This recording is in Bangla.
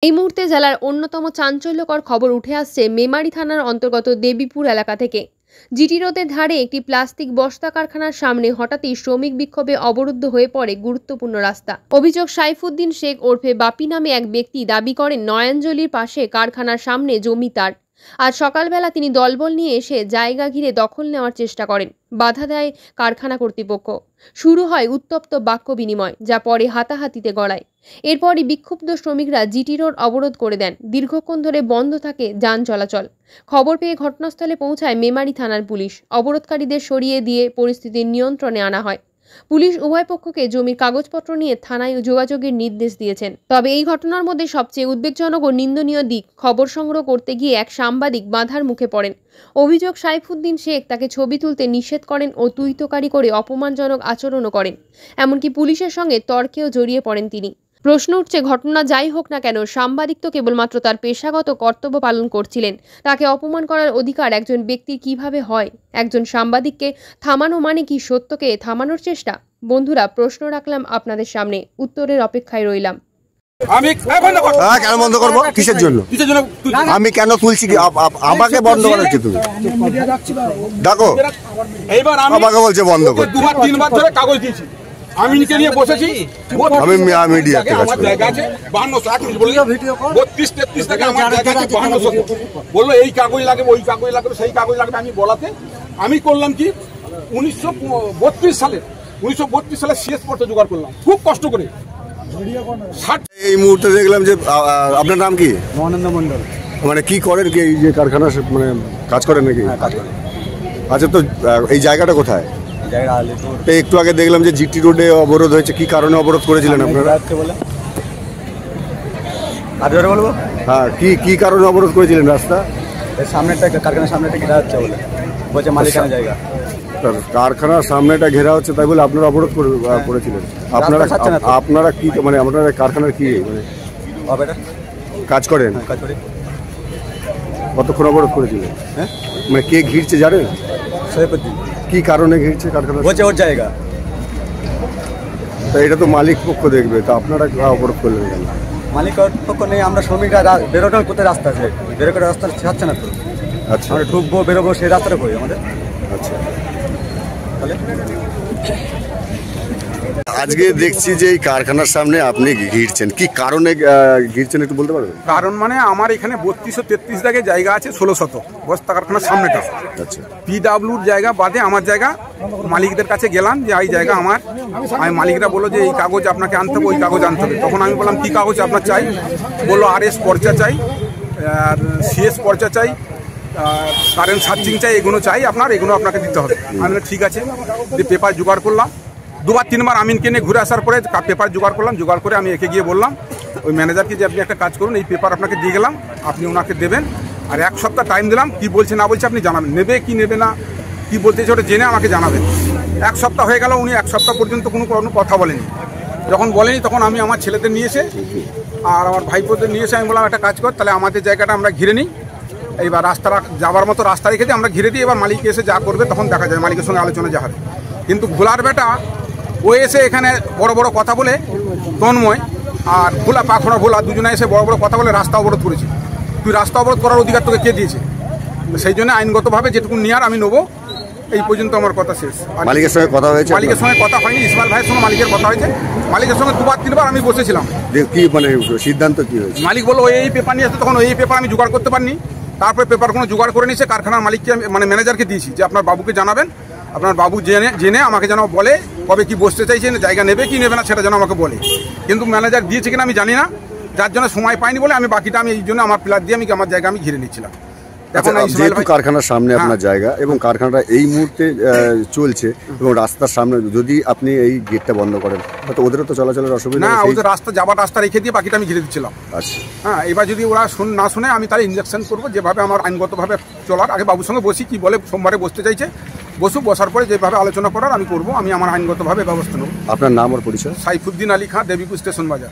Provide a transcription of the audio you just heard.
এই মুহূর্তে জেলার অন্যতম চাঞ্চল্যকর খবর উঠে আসছে মেমারি থানার অন্তর্গত দেবীপুর এলাকা থেকে। জিটি রোডের ধারে একটি প্লাস্টিক বস্তা কারখানার সামনে হঠাৎই শ্রমিক বিক্ষোভে অবরুদ্ধ হয়ে পড়ে গুরুত্বপূর্ণ রাস্তা। অভিযোগ, সাইফুদ্দিন শেখ ওরফে বাপি নামে এক ব্যক্তি দাবি করেন নয়াঞ্জলির পাশে কারখানার সামনে জমি তার। আজ সকালবেলা তিনি দলবল নিয়ে এসে জায়গা ঘিরে দখল নেওয়ার চেষ্টা করেন। বাধা দেয় কারখানা কর্তৃপক্ষ। শুরু হয় উত্তপ্ত বাক্য বিনিময়, যা পরে হাতাহাতিতে গড়ায়। এরপরই বিক্ষুব্ধ শ্রমিকরা জিটি রোড অবরোধ করে দেন। দীর্ঘক্ষণ ধরে বন্ধ থাকে যান চলাচল। খবর পেয়ে ঘটনাস্থলে পৌঁছায় মেমারি থানার পুলিশ। অবরোধকারীদের সরিয়ে দিয়ে পরিস্থিতির নিয়ন্ত্রণে আনা হয়। পুলিশ উভয় পক্ষকে জমির কাগজপত্র নিয়ে থানায় যোগাযোগের নির্দেশ দিয়েছেন। তবে এই ঘটনার মধ্যে সবচেয়ে উদ্বেগজনক ও নিন্দনীয় দিক, খবর সংগ্রহ করতে গিয়ে এক সাংবাদিক বাধার মুখে পড়েন। অভিযোগ, সাইফুদ্দিন শেখ তাকে ছবি তুলতে নিষেধ করেন ও তুইতকারি করে অপমানজনক আচরণও করেন। এমনকি পুলিশের সঙ্গে তর্কেও জড়িয়ে পড়েন তিনি। প্রশ্ন উঠছে, ঘটনা যাই হোক না কেন, সাংবাদিক তো কেবলমাত্র তার পেশাগত কর্তব্য পালন করছিলেন। তাকে অপমান করার অধিকার একজন ব্যক্তির কিভাবে হয়? একজন সাংবাদিককে থামানো মানে কি সত্যকে থামানোর চেষ্টা? বন্ধুরা, প্রশ্ন রাখলাম আপনাদের সামনে, উত্তরের অপেক্ষায় রইলাম। আমি কেন বন্ধ করবো? কিসের জন্য? আমি কেন তুলছি? আমাকে বন্ধ করা হচ্ছে? তুমি দেখো, আমাকে বলছে বন্ধ কর। দুবার তিনবার ধরে কাগজ দিয়েছি, আমি নিচে নিয়ে বসেছি। আমি মিডিয়াতে কাজ করি। জায়গা আছে 52 বললো 32-33 থেকে আমার জায়গা আছে 52 বললো এই কাগজ লাগবে, ওই কাগজ লাগবে, সেই কাগজ লাগবে। আমি বলাতে আমি করলাম কি, 1932 সালে শেষ পত্র জোগাড় করলাম খুব কষ্ট করে। এই মুহূর্তে দেখলাম যে আপনার নাম কি? মহানন্দ মন্ডল। মানে কি করেন? কি এই যে কারখানা মানে কাজ করেন নাকি? কাজ করেন। আচ্ছা, তো এই জায়গাটা কোথায়? একটু আগে দেখলাম যে জিটি রোডে অবরোধ হয়েছে, কি কারণে অবরোধ করেছিলেন আপনারা? বলবো হ্যাঁ, কি কারণে অবরোধ করেছিলেন? রাস্তা সামনেটা, কারখানার সামনেটা ঘেরা হচ্ছে বলে বলছে মালিকানা জায়গা। কারখানার সামনেটা ঘেরা হচ্ছে তাই বলে আপনারা অবরোধ করেছিলেন? আপনারা কি মানে আপনারা কারখানার কি মানে কাজ করেন? কাজ করি। কতক্ষণ অবরোধ করেছিলেন? হ্যাঁ, মানে কে ঘিরছে জানেন? সৈয়দুদ্দিন। কি কারণে ঘিরছে কারখানা? বলছে ওর জায়গা। তা এটা তো মালিক পক্ষ দেখবে, তা আপনারা অবরোধ করলেন কেন? মালিক পক্ষ নেই, আমরা শ্রমিকরা বেরোটার কোথায় রাস্তা আছে, বেরোটার রাস্তা ছাড়ছে না তো। আচ্ছা, আমরা ঢুকবো বেরোবো সেই রাস্তাটা করি আমাদের। আচ্ছা, তাহলে আজকে দেখছি যে এই কারখানার সামনে আপনি ঘিরছেন, কি কারণে ঘিরছেন একটু বলতে পারবেন? কারণ মানে আমার এখানে 32-33 দাগে জায়গা আছে, 1600 বস্তা কারখানার সামনেটা। আচ্ছা, পিডাব্লিউর জায়গা বাদে আমার জায়গা। মালিকদের কাছে গেলাম যে এই জায়গা আমার। আমি মালিকরা বললো যে এই কাগজ আপনাকে আনতে হবে, ওই কাগজ আনতে হবে। তখন আমি বললাম কি কাগজ আপনার চাই? বললো RS পর্চা চাই, আর CS পর্চা চাই, কারেন্ট সার্চিং চাই, এগুলো চাই আপনার, এগুলো আপনাকে দিতে হবে। আমি ঠিক আছে, পেপার জোগাড় করলাম। দুবার তিনবার আমিনকে নিয়ে ঘুরে আসার পরে পেপার জোগাড় করলাম। জোগাড় করে আমি একে গিয়ে বললাম ওই ম্যানেজারকে যে আপনি একটা কাজ করুন, এই পেপার আপনাকে দিয়ে গেলাম, আপনি ওনাকে দেবেন, আর 1 সপ্তাহ টাইম দিলাম। কি বলছে না বলছে আপনি জানাবেন, নেবে কি নেবে না, কি বলতেছে ওটা জেনে আমাকে জানাবেন। 1 সপ্তাহ হয়ে গেল, উনি 1 সপ্তাহ পর্যন্ত কোনো কথা বলেনি। যখন বলেনি তখন আমি আমার ছেলেদের নিয়ে এসে আর আমার ভাইপোদের নিয়ে এসে আমি বললাম একটা কাজ কর, তাহলে আমাদের জায়গাটা আমরা ঘিরে নিই। এইবার রাস্তা যাবার মতো রাস্তা রেখে দিয়ে আমরা ঘিরে দিই। এবার মালিক এসে যা করবে তখন দেখা যায়, মালিকের সঙ্গে আলোচনা যা হবে। কিন্তু ভোলার বেটা ও এসে এখানে বড় বড় কথা বলে, তন্ময় আর ভোলা পাখড়া ভোলা দুজনে এসে বড় বড় কথা বলে রাস্তা অবরোধ করেছে। তুই রাস্তা অবরোধ করার অধিকার তোকে কে দিয়েছে? সেই জন্য আইনগতভাবে যেটুকু নেওয়ার আমি নেবো। এই পর্যন্ত আমার কথা শেষ। মালিকের সঙ্গে কথা হয়েছে? মালিকের সঙ্গে কথা হয়নি, ইসমাইল ভাইয়ের সঙ্গে মালিকের কথা হয়েছে। মালিকের সঙ্গে দুবার তিনবার আমি বসেছিলাম। কি মানে সিদ্ধান্ত কি হয়েছে? মালিক বললো এই পেপার নিয়ে আসতে, তখন ওই পেপার আমি জোগাড় করতে পারিনি। তারপরে পেপার কোনো জোগাড় করে নিয়েছে, কারখানার মালিককে মানে ম্যানেজারকে দিয়েছি যে আপনার বাবুকে জানাবেন, আপনার বাবু জেনে আমাকে যেন বলে কবে কি বসতে চাইছেন, জায়গা নেবে কি নেবে না সেটা যেন আমাকে বলে। কিন্তু ম্যানেজার দিয়েছে কিনা আমি জানি না, যার জন্য সময় পাইনি বলে আমি বাকিটা আমি এই জন্য আমার প্লাট দিয়ে আমি আমার জায়গা আমি ঘিরে নিচ্ছিলাম। এখন যেহেতু কারখানার সামনে আপনার জায়গা এবং কারখানাটা এই মুহূর্তে চলছে এবং রাস্তার সামনে যদি আপনি এই গেটটা বন্ধ করেন তো ওদেরও তো চলাচলের অসুবিধা। না, ওদের রাস্তা যাবার রাস্তা রেখে দিয়ে বাকিটা আমি ঘিরে দিচ্ছিলাম। আচ্ছা, হ্যাঁ, এবার যদি ওরা না শুনে আমি তাহলে ইনজেকশন করবো, যেভাবে আমার আইনগতভাবে চলার। আগে বাবুর সঙ্গে বসি, কি বলে সোমবারে বসতে চাইছে, বসার পরে যেভাবে আলোচনা করার আমি করবো। আমি আমার আইনগতভাবে ব্যবস্থা নেব। আপনার নাম আর পরিচয়? সাইফুদ্দিন আলী খান, দেবীপুর স্টেশন বাজার।